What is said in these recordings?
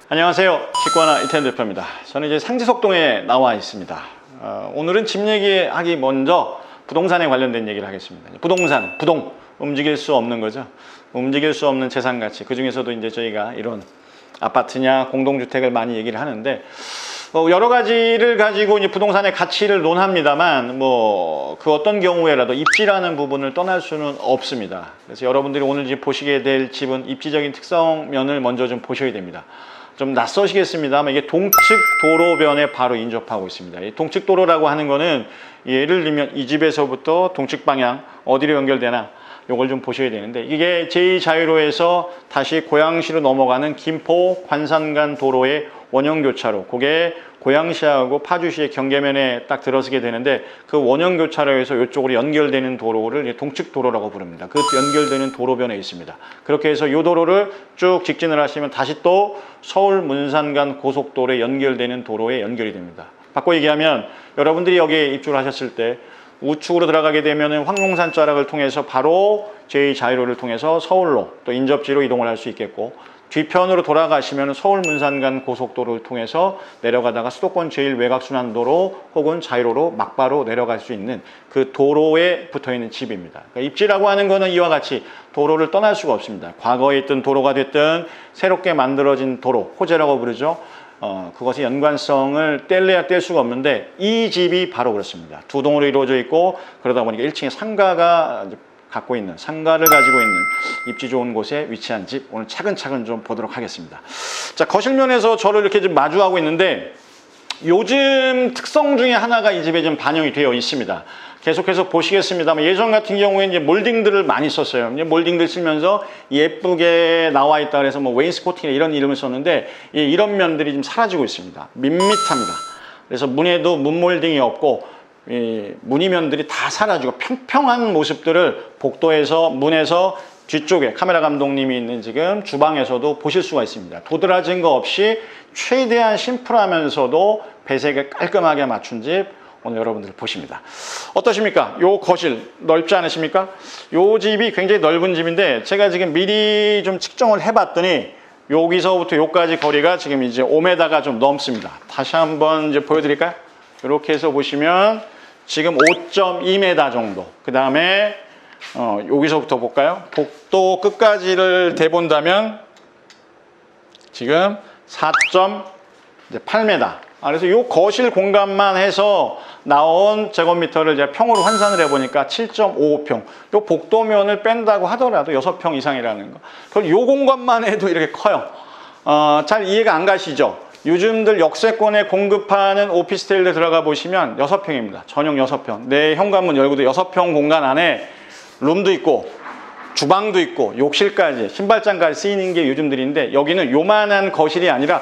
안녕하세요. 치과나 이태현 대표입니다. 저는 이제 상지석동에 나와 있습니다. 오늘은 집 얘기하기 먼저 부동산에 관련된 얘기를 하겠습니다. 부동산, 부동, 움직일 수 없는 거죠. 움직일 수 없는 재산 가치. 그 중에서도 이제 저희가 이런 아파트냐 공동주택을 많이 얘기를 하는데 여러 가지를 가지고 이제 부동산의 가치를 논합니다만 그 어떤 경우에라도 입지라는 부분을 떠날 수는 없습니다. 그래서 여러분들이 오늘 이제 보시게 될 집은 입지적인 특성 면을 먼저 좀 보셔야 됩니다. 좀 낯서시겠습니다만 이게 동측 도로변에 바로 인접하고 있습니다. 이 동측 도로라고 하는 거는 예를 들면 이 집에서부터 동측 방향 어디로 연결되나 요걸 좀 보셔야 되는데, 이게 제2자유로에서 다시 고양시로 넘어가는 김포 관산간 도로의 원형교차로, 그게 고양시하고 파주시의 경계면에 딱 들어서게 되는데, 그 원형교차로에서 이쪽으로 연결되는 도로를 동측도로라고 부릅니다. 그 연결되는 도로변에 있습니다. 그렇게 해서 이 도로를 쭉 직진을 하시면 다시 또 서울 문산간 고속도로에 연결되는 도로에 연결이 됩니다. 바꿔 얘기하면 여러분들이 여기에 입주를 하셨을 때 우측으로 들어가게 되면 황룡산 자락을 통해서 바로 제2자유로를 통해서 서울로 또 인접지로 이동을 할 수 있겠고, 뒤편으로 돌아가시면 서울 문산간 고속도로를 통해서 내려가다가 수도권 제1외곽순환도로 혹은 자유로로 막바로 내려갈 수 있는 그 도로에 붙어있는 집입니다. 그러니까 입지라고 하는 거는 이와 같이 도로를 떠날 수가 없습니다. 과거에 있던 도로가 됐든 새롭게 만들어진 도로, 호재라고 부르죠. 그것의 연관성을 뗄래야 뗄 수가 없는데, 이 집이 바로 그렇습니다. 두 동으로 이루어져 있고, 그러다 보니까 1층에 상가를 가지고 있는 입지 좋은 곳에 위치한 집, 오늘 차근차근 좀 보도록 하겠습니다. 자, 거실면에서 저를 이렇게 좀 마주하고 있는데, 요즘 특성 중에 하나가 이 집에 좀 반영이 되어 있습니다. 계속해서 보시겠습니다만, 예전 같은 경우에 이제 몰딩들을 많이 썼어요. 이제 몰딩들 쓰면서 예쁘게 나와 있다 그래서 웨인스코팅이나 이런 이름을 썼는데, 이런 면들이 좀 사라지고 있습니다. 밋밋합니다. 그래서 문에도 문몰딩이 없고, 무늬면들이 다 사라지고 평평한 모습들을 복도에서, 문에서 뒤쪽에 카메라 감독님이 있는 지금 주방에서도 보실 수가 있습니다. 도드라진 거 없이 최대한 심플하면서도 배색을 깔끔하게 맞춘 집, 오늘 여러분들 보십니다. 어떠십니까? 요 거실 넓지 않으십니까? 요 집이 굉장히 넓은 집인데, 제가 지금 미리 좀 측정을 해봤더니 여기서부터 요까지 거리가 지금 이제 5m가 좀 넘습니다. 다시 한번 이제 보여드릴까요? 이렇게 해서 보시면 지금 5.2m 정도. 그 다음에 여기서부터 볼까요? 복도 끝까지를 대본다면 지금 4.8m. 그래서 이 거실 공간만 해서 나온 제곱미터를 제가 평으로 환산을 해보니까 7.55평. 이 복도면을 뺀다고 하더라도 6평 이상이라는 거. 그럼 이 공간만 해도 이렇게 커요. 잘 이해가 안 가시죠? 요즘들 역세권에 공급하는 오피스텔에 들어가 보시면 6평입니다. 전용 6평. 내 현관문 열고도 6평 공간 안에 룸도 있고 주방도 있고 욕실까지, 신발장까지 쓰이는 게 요즘들인데, 여기는 요만한 거실이 아니라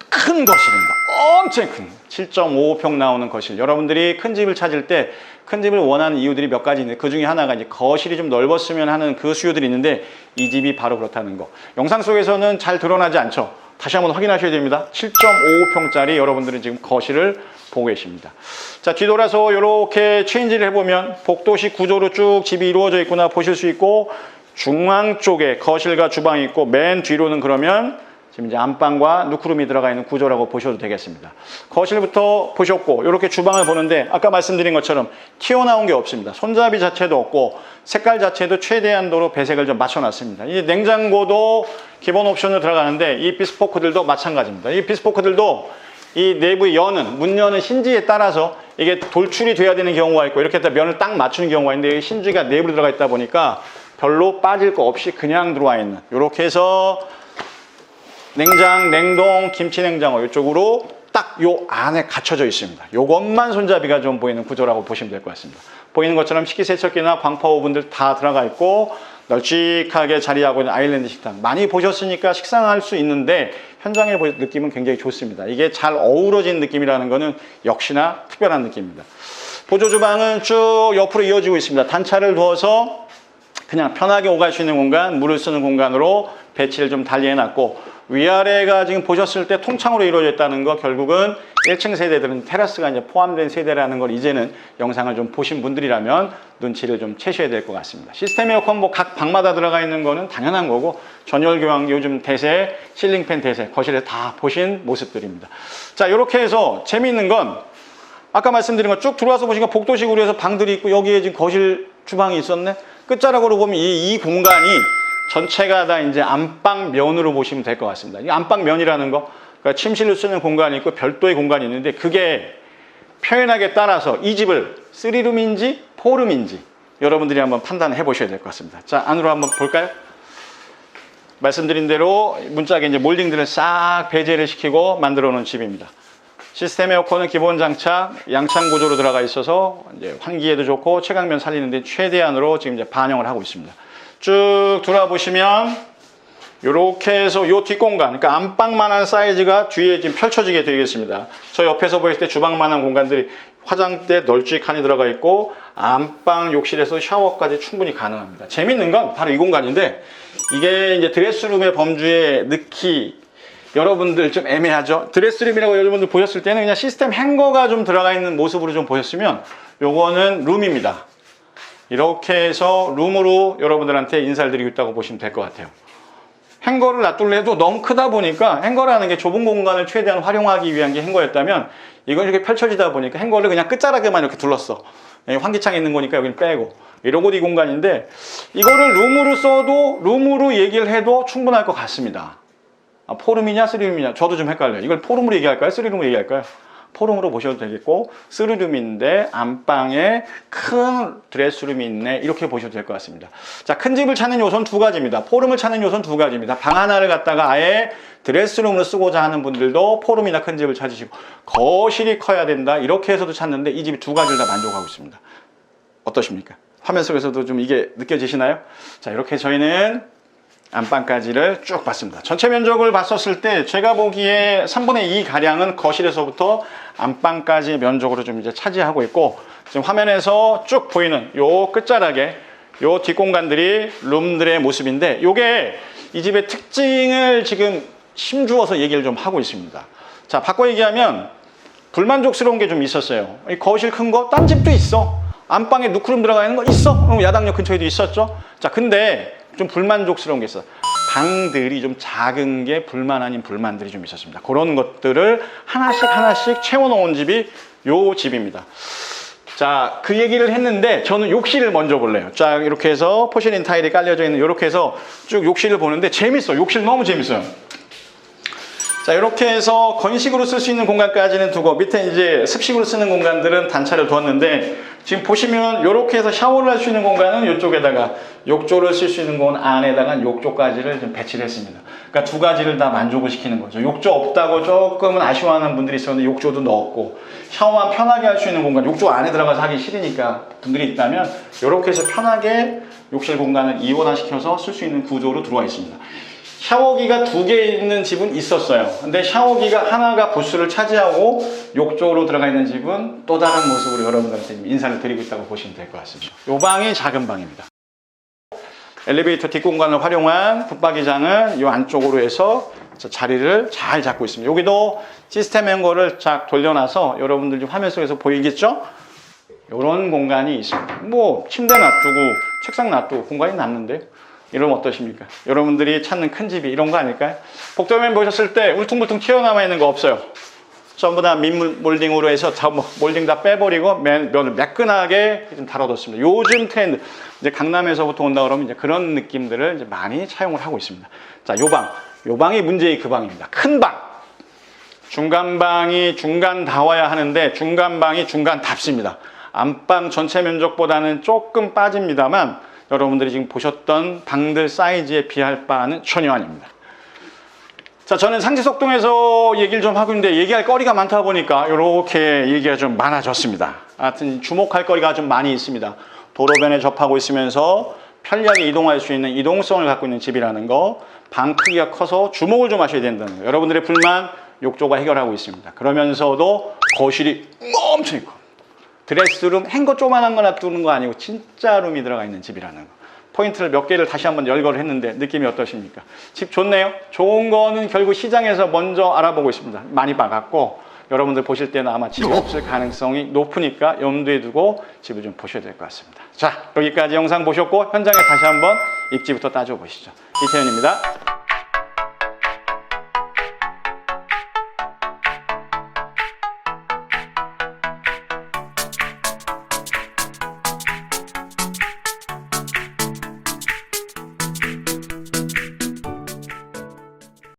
큰 거실입니다. 엄청 큰 7.55평 나오는 거실. 여러분들이 큰 집을 찾을 때 큰 집을 원하는 이유들이 몇 가지 있는데, 그 중에 하나가 이제 거실이 좀 넓었으면 하는 그 수요들이 있는데, 이 집이 바로 그렇다는 거. 영상 속에서는 잘 드러나지 않죠. 다시 한번 확인하셔야 됩니다. 7.55평짜리 여러분들은 지금 거실을 보고 계십니다. 자, 뒤돌아서 이렇게 체인지를 해보면 복도식 구조로 쭉 집이 이루어져 있구나 보실 수 있고, 중앙 쪽에 거실과 주방이 있고, 맨 뒤로는 그러면 지금 이제 안방과 누크룸이 들어가 있는 구조라고 보셔도 되겠습니다. 거실부터 보셨고, 이렇게 주방을 보는데 아까 말씀드린 것처럼 튀어나온 게 없습니다. 손잡이 자체도 없고, 색깔 자체도 최대한도로 배색을 좀 맞춰놨습니다. 이 냉장고도 기본 옵션으로 들어가는데, 이 비스포크들도 마찬가지입니다. 이 비스포크들도 이 내부에 문 여는 힌지에 따라서 이게 돌출이 돼야 되는 경우가 있고, 이렇게 해서 면을 딱 맞추는 경우가 있는데, 힌지가 내부로 들어가 있다 보니까 별로 빠질 거 없이 그냥 들어와 있는, 이렇게 해서 냉장, 냉동, 김치 냉장고 이쪽으로 딱 요 안에 갖춰져 있습니다. 요것만 손잡이가 좀 보이는 구조라고 보시면 될 것 같습니다. 보이는 것처럼 식기세척기나 광파 오븐들 다 들어가 있고, 널찍하게 자리하고 있는 아일랜드 식탁. 많이 보셨으니까 식상할 수 있는데, 현장에 볼 느낌은 굉장히 좋습니다. 이게 잘 어우러진 느낌이라는 거는 역시나 특별한 느낌입니다. 보조 주방은 쭉 옆으로 이어지고 있습니다. 단차를 두어서 그냥 편하게 오갈 수 있는 공간, 물을 쓰는 공간으로 배치를 좀 달리 해놨고, 위아래가 지금 보셨을 때 통창으로 이루어져 있다는 거, 결국은 1층 세대들은 테라스가 이제 포함된 세대라는 걸 이제는 영상을 좀 보신 분들이라면 눈치를 좀 채셔야 될 것 같습니다. 시스템 에어컨 뭐 각 방마다 들어가 있는 거는 당연한 거고, 전열 교환기, 요즘 대세, 실링팬 대세, 거실에 다 보신 모습들입니다. 자, 이렇게 해서 재미있는 건 아까 말씀드린 거 쭉 들어와서 보시니까 복도식으로 해서 방들이 있고, 여기에 지금 거실, 주방이 있었네. 끝자락으로 보면 이 공간이 전체가 다 이제 안방면으로 보시면 될 것 같습니다. 이 안방면이라는 거, 그러니까 침실로 쓰는 공간이 있고 별도의 공간이 있는데, 그게 표현하기에 따라서 이 집을 3룸인지 4룸인지 여러분들이 한번 판단해 보셔야 될 것 같습니다. 자, 안으로 한번 볼까요? 말씀드린 대로 문짝에 이제 몰딩들을 싹 배제를 시키고 만들어 놓은 집입니다. 시스템 에어컨은 기본 장착, 양창 구조로 들어가 있어서 이제 환기에도 좋고 채광면 살리는데 최대한으로 지금 이제 반영을 하고 있습니다. 쭉 돌아보시면 이렇게 해서 이 뒷공간, 그러니까 안방만한 사이즈가 뒤에 지금 펼쳐지게 되겠습니다. 저 옆에서 보실 때 주방만한 공간들이 화장대 널찍하니 들어가 있고, 안방 욕실에서 샤워까지 충분히 가능합니다. 재밌는 건 바로 이 공간인데, 이게 이제 드레스룸의 범주에 넣기 여러분들 좀 애매하죠? 드레스룸이라고 여러분들 보셨을 때는 그냥 시스템 행거가 좀 들어가 있는 모습으로 좀 보셨으면, 요거는 룸입니다. 이렇게 해서 룸으로 여러분들한테 인사를 드리고 있다고 보시면 될 것 같아요. 행거를 놔둘래도 너무 크다 보니까, 행거라는 게 좁은 공간을 최대한 활용하기 위한 게 행거였다면, 이건 이렇게 펼쳐지다 보니까 행거를 그냥 끝자락에만 이렇게 둘렀어. 환기창에 있는 거니까 여기는 빼고. 이러고 이 공간인데, 이거를 룸으로 써도, 룸으로 얘기를 해도 충분할 것 같습니다. 포룸이냐 3룸이냐 저도 좀 헷갈려요. 이걸 포룸으로 얘기할까요? 3룸으로 얘기할까요? 포룸으로 보셔도 되겠고, 3룸인데 안방에 큰 드레스룸이 있네, 이렇게 보셔도 될 것 같습니다. 자, 큰 집을 찾는 요소는 두 가지입니다. 포룸을 찾는 요소는 두 가지입니다. 방 하나를 갖다가 아예 드레스룸으로 쓰고자 하는 분들도 포룸이나 큰 집을 찾으시고, 거실이 커야 된다 이렇게 해서도 찾는데, 이 집이 두 가지를 다 만족하고 있습니다. 어떠십니까? 화면 속에서도 좀 이게 느껴지시나요? 자, 이렇게 저희는 안방까지를 쭉 봤습니다. 전체 면적을 봤었을 때 제가 보기에 3분의 2 가량은 거실에서부터 안방까지 면적으로 좀 이제 차지하고 있고, 지금 화면에서 쭉 보이는 요 끝자락에 요 뒷공간들이 룸들의 모습인데, 요게 이 집의 특징을 지금 힘주어서 얘기를 좀 하고 있습니다. 자, 바꿔 얘기하면 불만족스러운 게 좀 있었어요. 이 거실 큰 거 딴 집도 있어. 안방에 누크룸 들어가 있는 거 있어. 야당역 근처에도 있었죠. 자, 근데 좀 불만족스러운 게 있어. 방들이 좀 작은 게 불만 아닌 불만들이 좀 있었습니다. 그런 것들을 하나씩 채워놓은 집이 요 집입니다. 자, 그 얘기를 했는데 저는 욕실을 먼저 볼래요. 자, 이렇게 해서 포시린 타일이 깔려져 있는, 이렇게 해서 쭉 욕실을 보는데 재밌어. 욕실 너무 재밌어요. 자, 이렇게 해서 건식으로 쓸 수 있는 공간까지는 두고, 밑에 이제 습식으로 쓰는 공간들은 단차를 두었는데, 지금 보시면 이렇게 해서 샤워를 할 수 있는 공간은 이쪽에다가, 욕조를 쓸 수 있는 건 안에다가 욕조까지를 좀 배치를 했습니다. 그러니까 두 가지를 다 만족을 시키는 거죠. 욕조 없다고 조금은 아쉬워하는 분들이 있었는데 욕조도 넣었고, 샤워만 편하게 할 수 있는 공간, 욕조 안에 들어가서 하기 싫으니까 분들이 있다면 이렇게 해서 편하게 욕실 공간을 이원화시켜서 쓸 수 있는 구조로 들어와 있습니다. 샤워기가 2개 있는 집은 있었어요. 근데 샤워기가 하나가 부스를 차지하고 욕조로 들어가 있는 집은 또 다른 모습으로 여러분들한테 인사를 드리고 있다고 보시면 될 것 같습니다. 이 방이 작은 방입니다. 엘리베이터 뒷공간을 활용한 붙박이장은 이 안쪽으로 해서 자리를 잘 잡고 있습니다. 여기도 시스템 행거를 쫙 돌려놔서 여러분들 지금 화면 속에서 보이겠죠? 이런 공간이 있습니다. 뭐 침대 놔두고 책상 놔두고 공간이 남는데요. 이러면 어떠십니까? 여러분들이 찾는 큰 집이 이런 거 아닐까요? 복도면 보셨을 때 울퉁불퉁 튀어나와 있는 거 없어요. 전부 다 민물 몰딩으로 해서 몰딩 다 빼버리고 면을 매끈하게 좀 달아뒀습니다. 요즘 트렌드, 이제 강남에서부터 온다 그러면 이제 그런 느낌들을 이제 많이 차용을 하고 있습니다. 자, 요 방이 문제의 그 방입니다. 큰 방. 중간방이 중간다워야 하는데 중간방이 중간답습니다. 안방 전체 면적보다는 조금 빠집니다만, 여러분들이 지금 보셨던 방들 사이즈에 비할 바는 전혀 아닙니다. 자, 저는 상지석동에서 얘기를 좀 하고 있는데 얘기할 거리가 많다 보니까 이렇게 얘기가 좀 많아졌습니다. 하여튼 주목할 거리가 좀 많이 있습니다. 도로변에 접하고 있으면서 편리하게 이동할 수 있는 이동성을 갖고 있는 집이라는 거, 방 크기가 커서 주목을 좀 하셔야 된다는 거, 여러분들의 불만 욕조가 해결하고 있습니다. 그러면서도 거실이 엄청 있고, 드레스룸 행거 조그만한 거 놔두는 거 아니고 진짜 룸이 들어가 있는 집이라는 거, 포인트를 몇 개를 다시 한번 열거를 했는데 느낌이 어떠십니까? 집 좋네요. 좋은 거는 결국 시장에서 먼저 알아보고 있습니다. 많이 봐갖고 여러분들 보실 때는 아마 집이 없을 가능성이 높으니까 염두에 두고 집을 좀 보셔야 될 것 같습니다. 자, 여기까지 영상 보셨고 현장에 다시 한번 입지부터 따져 보시죠. 이태현입니다.